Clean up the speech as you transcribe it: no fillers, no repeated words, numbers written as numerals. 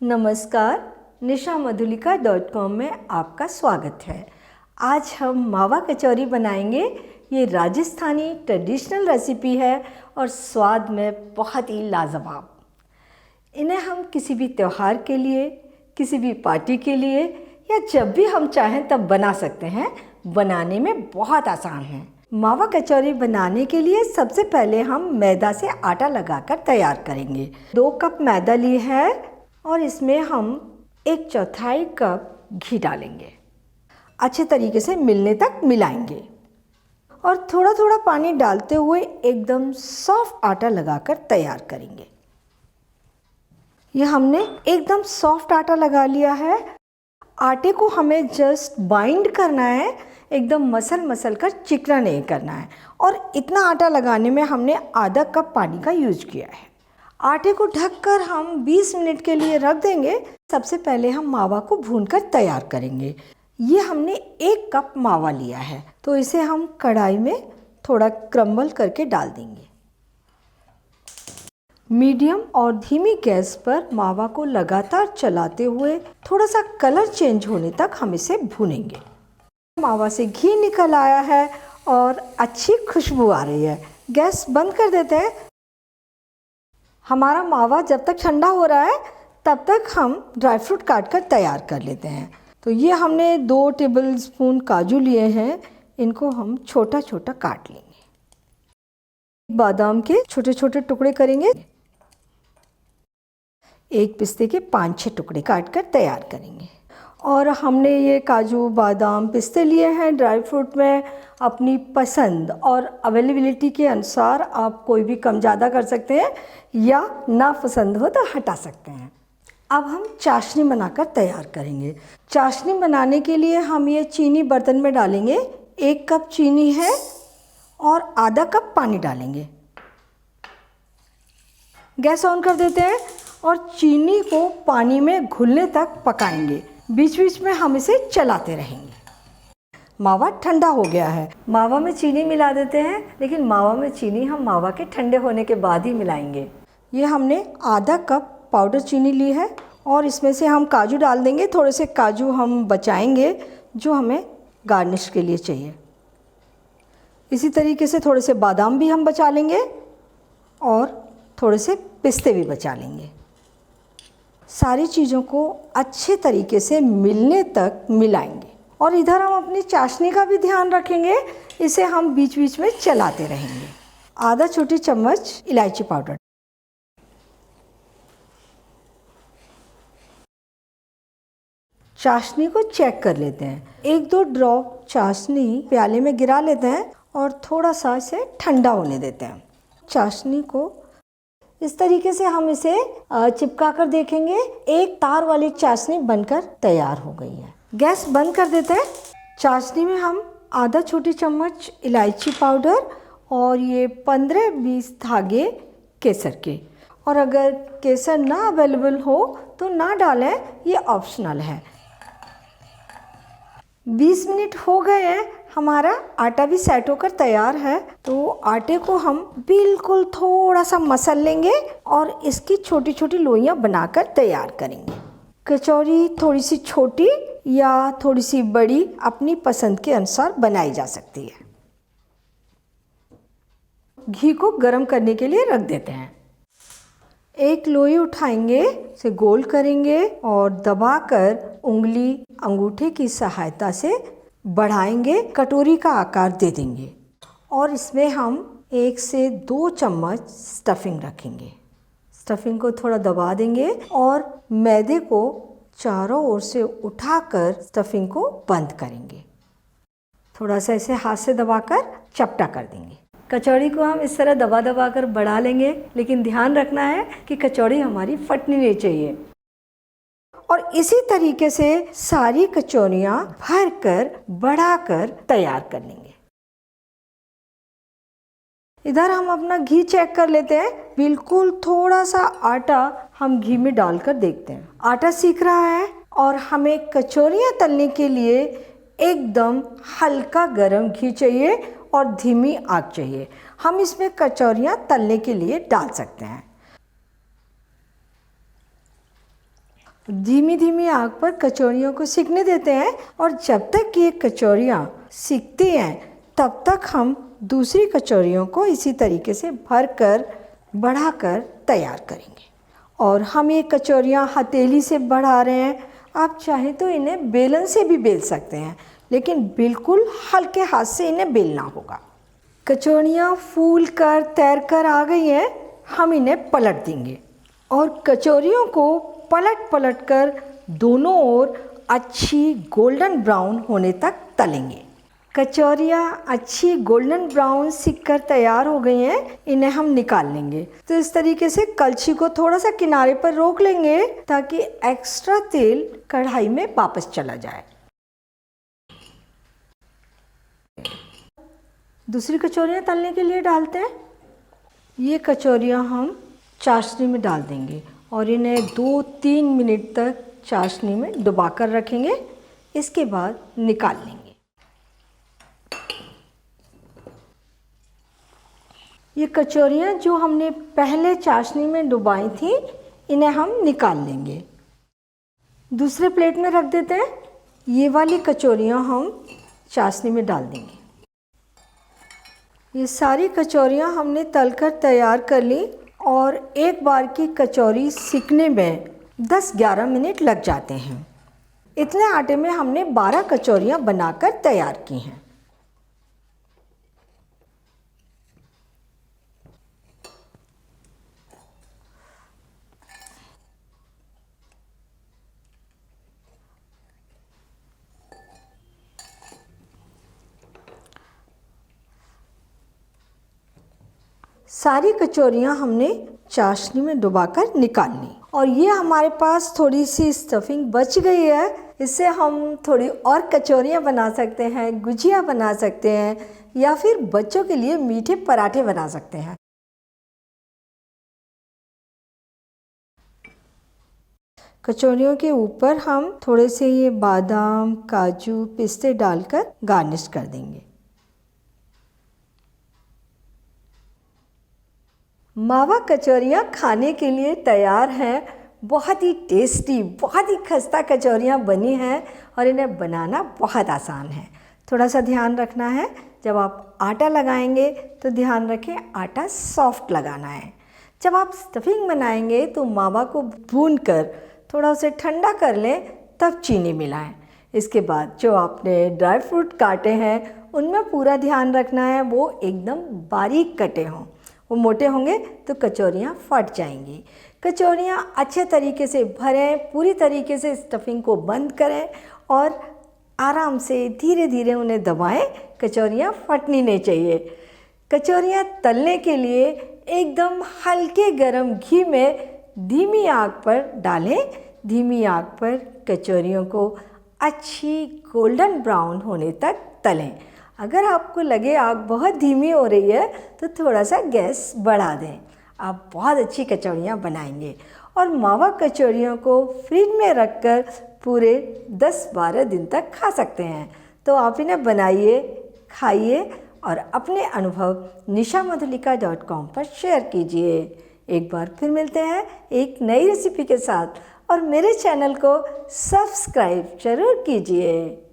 नमस्कार, nishamadhulika.com में आपका स्वागत है। आज हम मावा कचौरी बनाएंगे। ये राजस्थानी ट्रेडिशनल रेसिपी है और स्वाद में बहुत ही लाजवाब। इन्हें हम किसी भी त्यौहार के लिए, किसी भी पार्टी के लिए या जब भी हम चाहें तब बना सकते हैं। बनाने में बहुत आसान है। मावा कचौरी बनाने के लिए सबसे पहले हम मैदा से आटा लगाकर तैयार करेंगे। 2 कप मैदा लिए है और इसमें हम 1/4 कप घी डालेंगे। अच्छे तरीके से मिलने तक मिलाएंगे और थोड़ा थोड़ा पानी डालते हुए एकदम सॉफ्ट आटा लगाकर तैयार करेंगे। यह हमने एकदम सॉफ्ट आटा लगा लिया है। आटे को हमें जस्ट बाइंड करना है, एकदम मसल कर चिकना नहीं करना है। और इतना आटा लगाने में हमने आधा कप पानी का यूज किया है। आटे को ढककर हम 20 मिनट के लिए रख देंगे। सबसे पहले हम मावा को भूनकर तैयार करेंगे। ये हमने 1 कप मावा लिया है, तो इसे हम कढ़ाई में थोड़ा क्रम्बल करके डाल देंगे। मीडियम और धीमी गैस पर मावा को लगातार चलाते हुए थोड़ा सा कलर चेंज होने तक हम इसे भूनेंगे। मावा से घी निकल आया है और अच्छी खुशबू आ रही है। गैस बंद कर देते हैं। हमारा मावा जब तक ठंडा हो रहा है तब तक हम ड्राई फ्रूट काट कर तैयार कर लेते हैं। तो ये हमने 2 टेबल स्पून काजू लिए हैं, इनको हम छोटा छोटा काट लेंगे। बादाम के छोटे छोटे टुकड़े करेंगे। 1 पिस्ते के 5-6 टुकड़े काट कर तैयार करेंगे। और हमने ये काजू बादाम पिस्ते लिए हैं। ड्राई फ्रूट में अपनी पसंद और अवेलेबिलिटी के अनुसार आप कोई भी कम ज़्यादा कर सकते हैं या ना पसंद हो तो हटा सकते हैं। अब हम चाशनी बनाकर तैयार करेंगे। चाशनी बनाने के लिए हम ये चीनी बर्तन में डालेंगे। 1 कप चीनी है और आधा कप पानी डालेंगे। गैस ऑन कर देते हैं और चीनी को पानी में घुलने तक पकाएंगे। बीच बीच में हम इसे चलाते रहेंगे। मावा ठंडा हो गया है। मावा में चीनी मिला देते हैं, लेकिन मावा में चीनी हम मावा के ठंडे होने के बाद ही मिलाएंगे। ये हमने आधा कप पाउडर चीनी ली है और इसमें से हम काजू डाल देंगे। थोड़े से काजू हम बचाएंगे जो हमें गार्निश के लिए चाहिए। इसी तरीके से थोड़े से बादाम भी हम बचा लेंगे और थोड़े से पिस्ते भी बचा लेंगे। सारी चीज़ों को अच्छे तरीके से मिलने तक मिलाएंगे। और इधर हम अपनी चाशनी का भी ध्यान रखेंगे। इसे हम बीच बीच में चलाते रहेंगे। आधा छोटी चम्मच इलायची पाउडर, चाशनी को चेक कर लेते हैं। 1-2 ड्रॉप चाशनी प्याले में गिरा लेते हैं और थोड़ा सा इसे ठंडा होने देते हैं। चाशनी को इस तरीके से हम इसे चिपका कर देखेंगे। एक तार वाली चाशनी बनकर तैयार हो गई है। गैस बंद कर देते हैं। चाशनी में हम आधा छोटी चम्मच इलायची पाउडर और ये 15-20 धागे केसर के, और अगर केसर ना अवेलेबल हो तो ना डालें, ये ऑप्शनल है। 20 मिनट हो गए हैं। हमारा आटा भी सेट होकर तैयार है। तो आटे को हम बिल्कुल थोड़ा सा मसल लेंगे और इसकी छोटी छोटी लोइयां बनाकर तैयार करेंगे। कचौरी थोड़ी सी छोटी या थोड़ी सी बड़ी अपनी पसंद के अनुसार बनाई जा सकती है। घी को गर्म करने के लिए रख देते हैं। एक लोई उठाएंगे, इसे गोल करेंगे और दबाकर उंगली अंगूठे की सहायता से बढ़ाएंगे। कटोरी का आकार दे देंगे और इसमें हम 1 से 2 चम्मच स्टफिंग रखेंगे। स्टफिंग को थोड़ा दबा देंगे और मैदे को चारों ओर से उठाकर स्टफिंग को बंद करेंगे। थोड़ा सा इसे हाथ से दबाकर चपटा कर देंगे। कचौड़ी को हम इस तरह दबा कर बढ़ा लेंगे, लेकिन ध्यान रखना है कि कचौड़ी हमारी फटनी नहीं चाहिए। और इसी तरीके से सारी कचौरियाँ भर कर बढ़ाकर तैयार कर लेंगे। इधर हम अपना घी चेक कर लेते हैं। बिल्कुल थोड़ा सा आटा हम घी में डालकर देखते हैं। आटा सीख रहा है और हमें कचौरियाँ तलने के लिए एकदम हल्का गरम घी चाहिए और धीमी आग चाहिए। हम इसमें कचौरियाँ तलने के लिए डाल सकते हैं। धीमी धीमी आग पर कचौरियों को सिकने देते हैं और जब तक ये कचौरियाँ सिकती हैं तब तक हम दूसरी कचौरियों को इसी तरीके से भर कर बढ़ाकर तैयार करेंगे। और हम ये कचौरियाँ हथेली से बढ़ा रहे हैं, आप चाहें तो इन्हें बेलन से भी बेल सकते हैं, लेकिन बिल्कुल हल्के हाथ से इन्हें बेलना होगा। कचौरियाँ फूल कर तैर कर आ गई हैं, हम इन्हें पलट देंगे और कचौरियों को पलट पलट कर दोनों ओर अच्छी गोल्डन ब्राउन होने तक तलेंगे। कचौरियाँ अच्छी गोल्डन ब्राउन सिक कर तैयार हो गई हैं, इन्हें हम निकाल लेंगे। तो इस तरीके से कलछी को थोड़ा सा किनारे पर रोक लेंगे ताकि एक्स्ट्रा तेल कढ़ाई में वापस चला जाए। दूसरी कचौरियाँ तलने के लिए डालते हैं। ये कचौरियाँ हम चाशनी में डाल देंगे और इन्हें 2-3 मिनट तक चाशनी में डुबा कर रखेंगे। इसके बाद निकाल लेंगे। ये कचौरियाँ जो हमने पहले चाशनी में डुबाई थी, इन्हें हम निकाल लेंगे। दूसरे प्लेट में रख देते हैं। ये वाली कचौरियाँ हम चाशनी में डाल देंगे। ये सारी कचौरियाँ हमने तलकर तैयार कर ली और एक बार की कचौरी सिकने में 10-11 मिनट लग जाते हैं। इतने आटे में हमने 12 कचौरियाँ बनाकर तैयार की हैं। सारी कचौरियाँ हमने चाशनी में डुबाकर निकाल ली और ये हमारे पास थोड़ी सी स्टफिंग बच गई है। इससे हम थोड़ी और कचौरियाँ बना सकते हैं, गुजिया बना सकते हैं या फिर बच्चों के लिए मीठे पराठे बना सकते हैं। कचौरियों के ऊपर हम थोड़े से ये बादाम, काजू, पिस्ते डालकर गार्निश कर देंगे। मावा कचौरियाँ खाने के लिए तैयार हैं। बहुत ही टेस्टी, बहुत ही खस्ता कचौरियाँ बनी हैं और इन्हें बनाना बहुत आसान है। थोड़ा सा ध्यान रखना है, जब आप आटा लगाएंगे तो ध्यान रखें आटा सॉफ्ट लगाना है। जब आप स्टफिंग बनाएंगे तो मावा को भूनकर थोड़ा उसे ठंडा कर लें, तब चीनी मिलाएं। इसके बाद जो आपने ड्राई फ्रूट काटे हैं उनमें पूरा ध्यान रखना है वो एकदम बारीक कटे हों। वो मोटे होंगे तो कचौरियाँ फट जाएंगी। कचौरियाँ अच्छे तरीके से भरें, पूरी तरीके से स्टफिंग को बंद करें और आराम से धीरे धीरे उन्हें दबाएं। कचौरियाँ फटनी नहीं चाहिए। कचौरियाँ तलने के लिए एकदम हल्के गरम घी में धीमी आग पर डालें। धीमी आग पर कचौरियों को अच्छी गोल्डन ब्राउन होने तक तलें। अगर आपको लगे आग बहुत धीमी हो रही है तो थोड़ा सा गैस बढ़ा दें। आप बहुत अच्छी कचौरियाँ बनाएंगे और मावा कचौरियों को फ्रिज में रखकर पूरे 10-12 दिन तक खा सकते हैं। तो आप इन्हें बनाइए, खाइए और अपने अनुभव nishamadhulika.com पर शेयर कीजिए। एक बार फिर मिलते हैं एक नई रेसिपी के साथ और मेरे चैनल को सब्सक्राइब जरूर कीजिए।